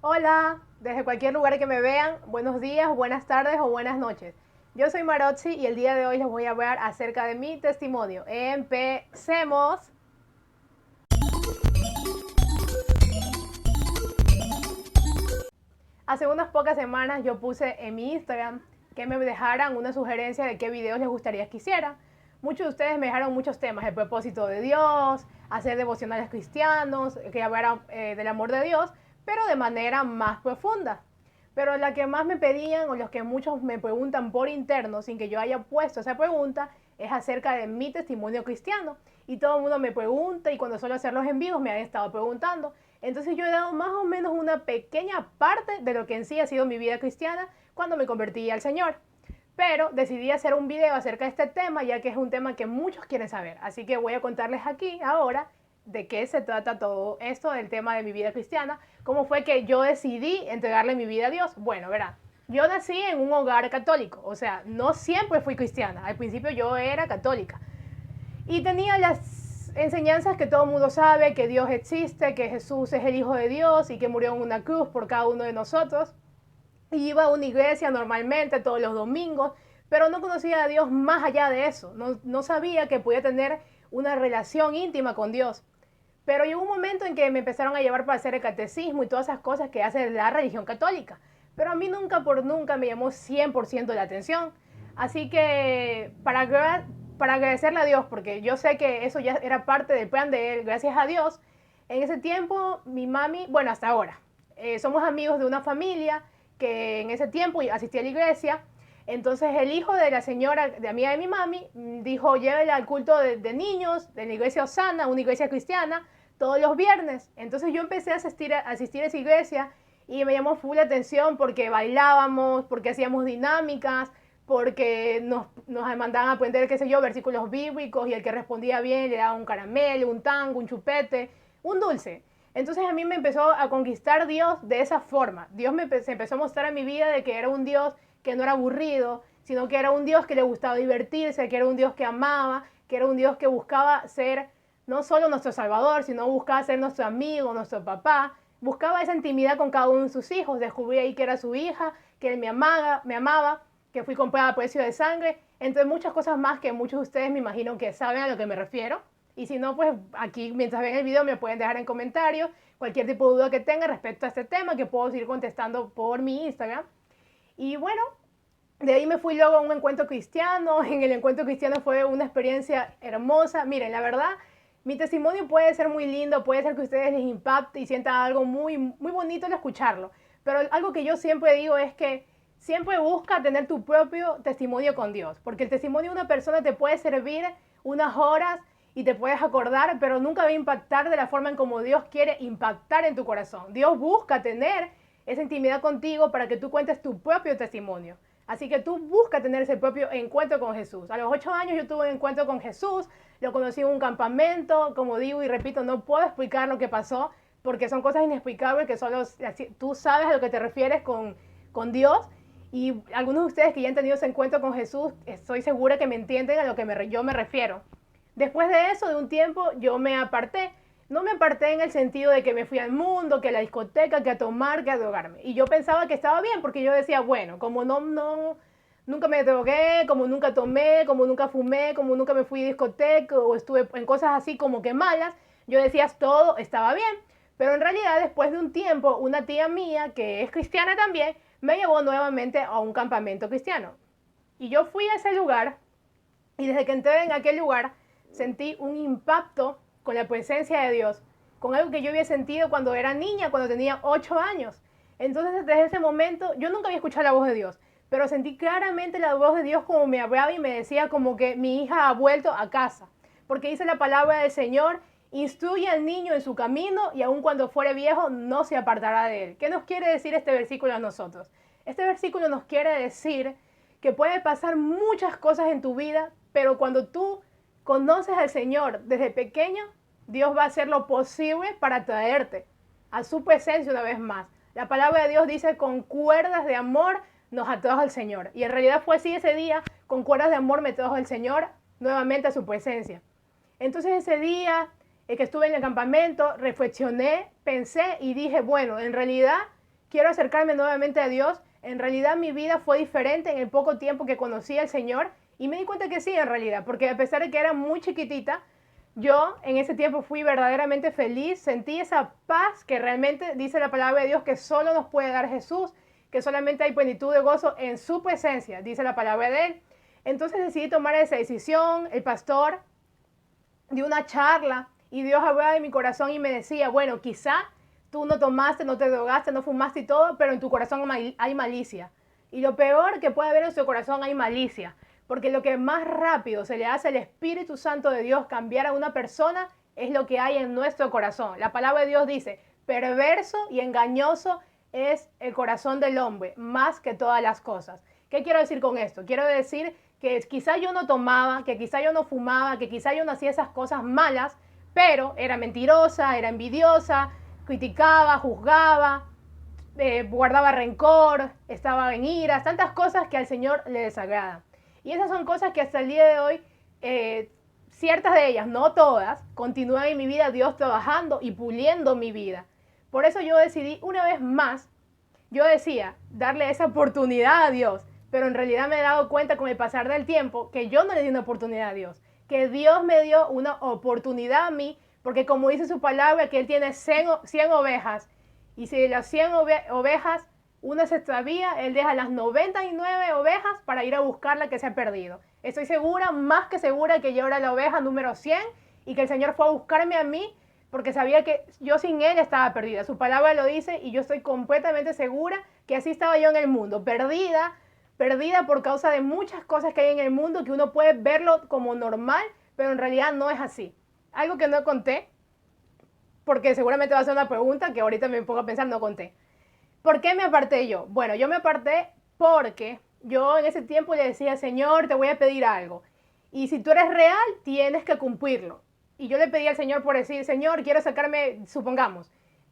Hola, desde cualquier lugar que me vean, buenos días, buenas tardes o buenas noches. Yo soy Marotzi y el día de hoy les voy a hablar acerca de mi testimonio. Empecemos. Hace unas pocas semanas yo puse en mi Instagram que me dejaran una sugerencia de qué videos les gustaría que hiciera. Muchos de ustedes me dejaron muchos temas, el propósito de Dios, hacer devocionales cristianos, que hablara del amor de Dios, pero de manera más profunda. Pero la que más me pedían, o los que muchos me preguntan por interno, sin que yo haya puesto esa pregunta, es acerca de mi testimonio cristiano. Y todo el mundo me pregunta, y cuando suelo hacer los envíos me han estado preguntando. Entonces yo he dado más o menos una pequeña parte de lo que en sí ha sido mi vida cristiana cuando me convertí al Señor. Pero decidí hacer un video acerca de este tema, ya que es un tema que muchos quieren saber. Así que voy a contarles aquí ahora de qué se trata todo esto del tema de mi vida cristiana, cómo fue que yo decidí entregarle mi vida a Dios. Bueno, verá, yo nací en un hogar católico, o sea, no siempre fui cristiana, al principio yo era católica y tenía las enseñanzas que todo el mundo sabe, que Dios existe, que Jesús es el Hijo de Dios y que murió en una cruz por cada uno de nosotros. Y iba a una iglesia normalmente todos los domingos, pero no conocía a Dios más allá de eso, no sabía que podía tener una relación íntima con Dios. Pero llegó un momento en que me empezaron a llevar para hacer el catecismo y todas esas cosas que hace la religión católica. Pero a mí nunca por nunca me llamó 100% la atención. Así que para agradecerle a Dios, porque yo sé que eso ya era parte del plan de él, gracias a Dios, en ese tiempo mi mami, bueno, hasta ahora, somos amigos de una familia que en ese tiempo asistía a la iglesia. Entonces el hijo de la señora, de amiga de mi mami, dijo, llévela al culto de niños, de la iglesia Osana, una iglesia cristiana, todos los viernes. Entonces yo empecé a asistir a esa iglesia y me llamó full la atención porque bailábamos, porque hacíamos dinámicas, porque nos mandaban a aprender, qué sé yo, versículos bíblicos y el que respondía bien le daba un caramelo, un tango, un chupete, un dulce. Entonces a mí me empezó a conquistar Dios de esa forma. Dios se empezó a mostrar en mi vida de que era un Dios que no era aburrido, sino que era un Dios que le gustaba divertirse, que era un Dios que amaba, que era un Dios que buscaba ser no solo nuestro Salvador, sino buscaba ser nuestro amigo, nuestro papá. Buscaba esa intimidad con cada uno de sus hijos. Descubrí ahí que era su hija, que él me amaba, que fui comprada a precio de sangre, entre muchas cosas más que muchos de ustedes me imagino que saben a lo que me refiero. Y si no, pues aquí mientras ven el video me pueden dejar en comentarios cualquier tipo de duda que tengan respecto a este tema que puedo seguir contestando por mi Instagram. Y bueno, de ahí me fui luego a un encuentro cristiano. En el encuentro cristiano fue una experiencia hermosa. Miren, la verdad, mi testimonio puede ser muy lindo, puede ser que a ustedes les impacte y sientan algo muy, muy bonito al escucharlo. Pero algo que yo siempre digo es que siempre busca tener tu propio testimonio con Dios. Porque el testimonio de una persona te puede servir unas horas y te puedes acordar, pero nunca va a impactar de la forma en como Dios quiere impactar en tu corazón. Dios busca tener esa intimidad contigo para que tú cuentes tu propio testimonio. Así que tú busca tener ese propio encuentro con Jesús. A los 8 años yo tuve un encuentro con Jesús, lo conocí en un campamento, como digo y repito, no puedo explicar lo que pasó, porque son cosas inexplicables que solo tú sabes a lo que te refieres con Dios. Y algunos de ustedes que ya han tenido ese encuentro con Jesús, estoy segura que me entienden a lo que yo me refiero. Después de eso, de un tiempo, yo me aparté. No me aparté en el sentido de que me fui al mundo, que a la discoteca, que a tomar, que a drogarme. Y yo pensaba que estaba bien, porque yo decía, bueno, como nunca me drogué, como nunca tomé, como nunca fumé, como nunca me fui a discoteca o estuve en cosas así como que malas, yo decía, todo estaba bien. Pero en realidad, después de un tiempo, una tía mía, que es cristiana también, me llevó nuevamente a un campamento cristiano. Y yo fui a ese lugar, y desde que entré en aquel lugar, sentí un impacto con la presencia de Dios, con algo que yo había sentido cuando era niña, cuando tenía 8 años. Entonces, desde ese momento, yo nunca había escuchado la voz de Dios, pero sentí claramente la voz de Dios como me hablaba y me decía como que mi hija ha vuelto a casa. Porque dice la palabra del Señor, instruye al niño en su camino y aun cuando fuere viejo no se apartará de él. ¿Qué nos quiere decir este versículo a nosotros? Este versículo nos quiere decir que puede pasar muchas cosas en tu vida, pero cuando tú conoces al Señor desde pequeño, Dios va a hacer lo posible para traerte a su presencia una vez más. La palabra de Dios dice, con cuerdas de amor nos atrajo al Señor. Y en realidad fue así ese día, con cuerdas de amor me trajo el Señor nuevamente a su presencia. Entonces ese día que estuve en el campamento, reflexioné, pensé y dije, bueno, en realidad quiero acercarme nuevamente a Dios. En realidad mi vida fue diferente en el poco tiempo que conocí al Señor y me di cuenta que sí, en realidad, porque a pesar de que era muy chiquitita, yo en ese tiempo fui verdaderamente feliz, sentí esa paz que realmente dice la palabra de Dios que solo nos puede dar Jesús, que solamente hay plenitud de gozo en su presencia, dice la palabra de Él. Entonces decidí tomar esa decisión. El pastor dio una charla y Dios hablaba en mi corazón y me decía, bueno, quizá tú no tomaste, no te drogaste, no fumaste y todo, pero en tu corazón hay malicia. Y lo peor que puede haber en su corazón hay malicia. Porque lo que más rápido se le hace al Espíritu Santo de Dios cambiar a una persona es lo que hay en nuestro corazón. La palabra de Dios dice, perverso y engañoso es el corazón del hombre, más que todas las cosas. ¿Qué quiero decir con esto? Quiero decir que quizá yo no tomaba, que quizá yo no fumaba, que quizá yo no hacía esas cosas malas, pero era mentirosa, era envidiosa, criticaba, juzgaba, guardaba rencor, estaba en ira, tantas cosas que al Señor le desagradan. Y esas son cosas que hasta el día de hoy, ciertas de ellas, no todas, continúan en mi vida, Dios trabajando y puliendo mi vida. Por eso yo decidí una vez más, yo decía, darle esa oportunidad a Dios, pero en realidad me he dado cuenta con el pasar del tiempo que yo no le di una oportunidad a Dios, que Dios me dio una oportunidad a mí, porque como dice su palabra, que Él tiene 100 ovejas, y si de las 100 ovejas una se extravía, Él deja las 99 ovejas para ir a buscar la que se ha perdido. Estoy segura, más que segura, que yo era la oveja número 100 y que el Señor fue a buscarme a mí porque sabía que yo sin Él estaba perdida. Su palabra lo dice y yo estoy completamente segura que así estaba yo en el mundo, perdida por causa de muchas cosas que hay en el mundo que uno puede verlo como normal, pero en realidad no es así. Algo que no conté, porque seguramente va a ser una pregunta que ahorita me pongo a pensar, no conté. ¿Por qué me aparté yo? Bueno, yo me aparté porque yo en ese tiempo le decía, Señor, te voy a pedir algo. Y si tú eres real, tienes que cumplirlo. Y yo le pedí al Señor por decir, Señor, quiero sacarme, supongamos,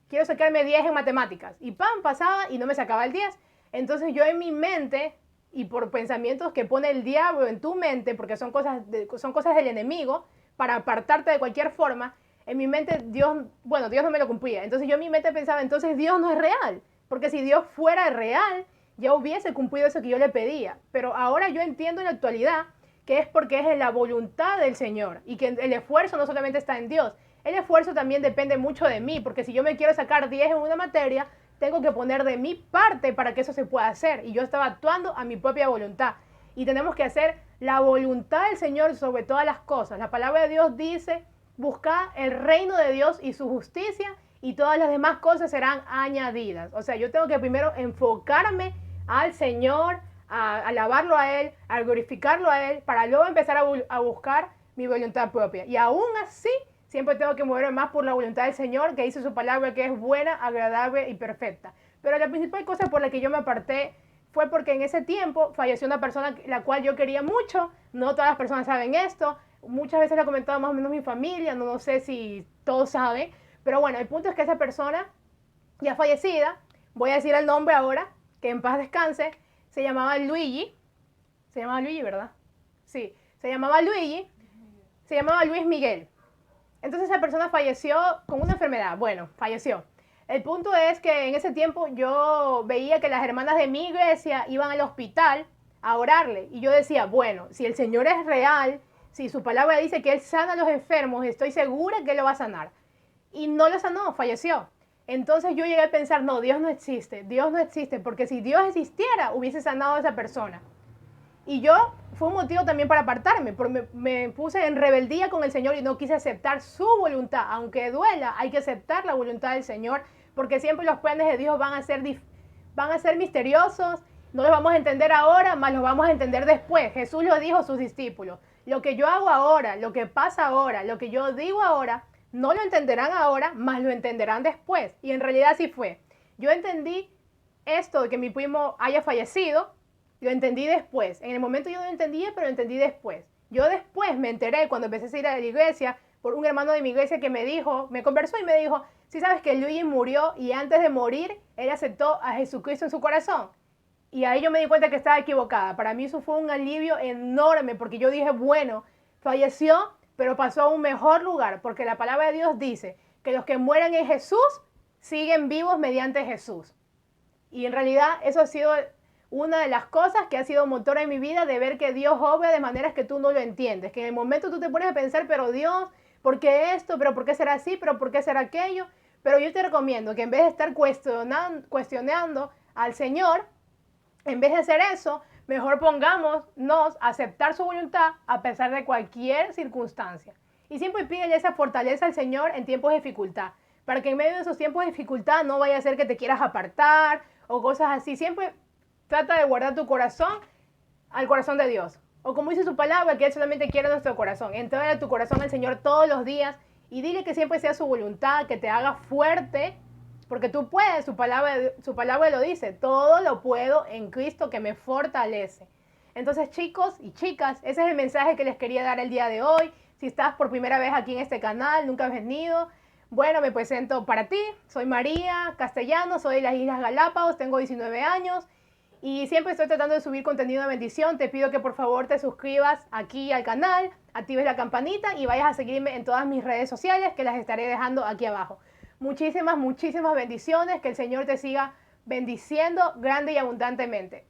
quiero sacarme 10 en matemáticas. Y pasaba y no me sacaba el 10. Entonces yo en mi mente, y por pensamientos que pone el diablo en tu mente, porque son cosas del enemigo, para apartarte de cualquier forma, en mi mente Dios no me lo cumplía. Entonces yo en mi mente pensaba, entonces Dios no es real. Porque si Dios fuera real, ya hubiese cumplido eso que yo le pedía. Pero ahora yo entiendo en la actualidad que es porque es en la voluntad del Señor y que el esfuerzo no solamente está en Dios. El esfuerzo también depende mucho de mí, porque si yo me quiero sacar 10 en una materia, tengo que poner de mi parte para que eso se pueda hacer. Y yo estaba actuando a mi propia voluntad. Y tenemos que hacer la voluntad del Señor sobre todas las cosas. La palabra de Dios dice, buscad el reino de Dios y su justicia, y todas las demás cosas serán añadidas. O sea, yo tengo que primero enfocarme al Señor, a alabarlo a Él, a glorificarlo a Él, para luego empezar a buscar mi voluntad propia. Y aún así, siempre tengo que moverme más por la voluntad del Señor, que dice su palabra que es buena, agradable y perfecta. Pero la principal cosa por la que yo me aparté fue porque en ese tiempo falleció una persona la cual yo quería mucho. No todas las personas saben esto. Muchas veces lo ha comentado más o menos mi familia, no sé si todos saben. Pero bueno, el punto es que esa persona ya fallecida, voy a decir el nombre ahora, que en paz descanse, se llamaba Luigi. Se llamaba Luigi, ¿verdad? Sí, se llamaba Luigi. Se llamaba Luis Miguel. Entonces esa persona falleció con una enfermedad. Bueno, falleció. El punto es que en ese tiempo yo veía que las hermanas de mi iglesia iban al hospital a orarle. Y yo decía, bueno, si el Señor es real, si su palabra dice que Él sana a los enfermos, estoy segura que Él lo va a sanar. Y no lo sanó, falleció. Entonces yo llegué a pensar, no, Dios no existe, porque si Dios existiera, hubiese sanado a esa persona. Y yo, fue un motivo también para apartarme, porque me puse en rebeldía con el Señor y no quise aceptar su voluntad. Aunque duela, hay que aceptar la voluntad del Señor, porque siempre los planes de Dios van a ser misteriosos, no los vamos a entender ahora, más los vamos a entender después. Jesús lo dijo a sus discípulos, lo que yo hago ahora, lo que pasa ahora, lo que yo digo ahora, no lo entenderán ahora, más lo entenderán después. Y en realidad así fue. Yo entendí esto de que mi primo haya fallecido, lo entendí después. En el momento yo no lo entendía, pero lo entendí después. Yo después me enteré cuando empecé a ir a la iglesia por un hermano de mi iglesia que me conversó y me dijo, si sabes que Luigi murió y antes de morir, él aceptó a Jesucristo en su corazón. Y ahí yo me di cuenta que estaba equivocada. Para mí eso fue un alivio enorme porque yo dije, bueno, falleció, pero pasó a un mejor lugar, porque la palabra de Dios dice que los que mueren en Jesús siguen vivos mediante Jesús. Y en realidad eso ha sido una de las cosas que ha sido motor en mi vida, de ver que Dios obra de maneras que tú no lo entiendes. Que en el momento tú te pones a pensar, pero Dios, ¿por qué esto? ¿Pero por qué será así? ¿Pero por qué será aquello? Pero yo te recomiendo que en vez de estar cuestionando al Señor, en vez de hacer eso, mejor pongámonos a aceptar su voluntad a pesar de cualquier circunstancia. Y siempre pídele esa fortaleza al Señor en tiempos de dificultad, para que en medio de esos tiempos de dificultad no vaya a ser que te quieras apartar o cosas así. Siempre trata de guardar tu corazón al corazón de Dios. O como dice su palabra, que Él solamente quiere nuestro corazón. Entrega a tu corazón al Señor todos los días y dile que siempre sea su voluntad, que te haga fuerte, porque tú puedes, su palabra lo dice, todo lo puedo en Cristo que me fortalece. Entonces, chicos y chicas, ese es el mensaje que les quería dar el día de hoy. Si estás por primera vez aquí en este canal, nunca has venido, bueno, me presento para ti. Soy María Castellano, soy de las Islas Galápagos, tengo 19 años y siempre estoy tratando de subir contenido de bendición. Te pido que por favor te suscribas aquí al canal, actives la campanita y vayas a seguirme en todas mis redes sociales, que las estaré dejando aquí abajo. Muchísimas bendiciones, que el Señor te siga bendiciendo grande y abundantemente.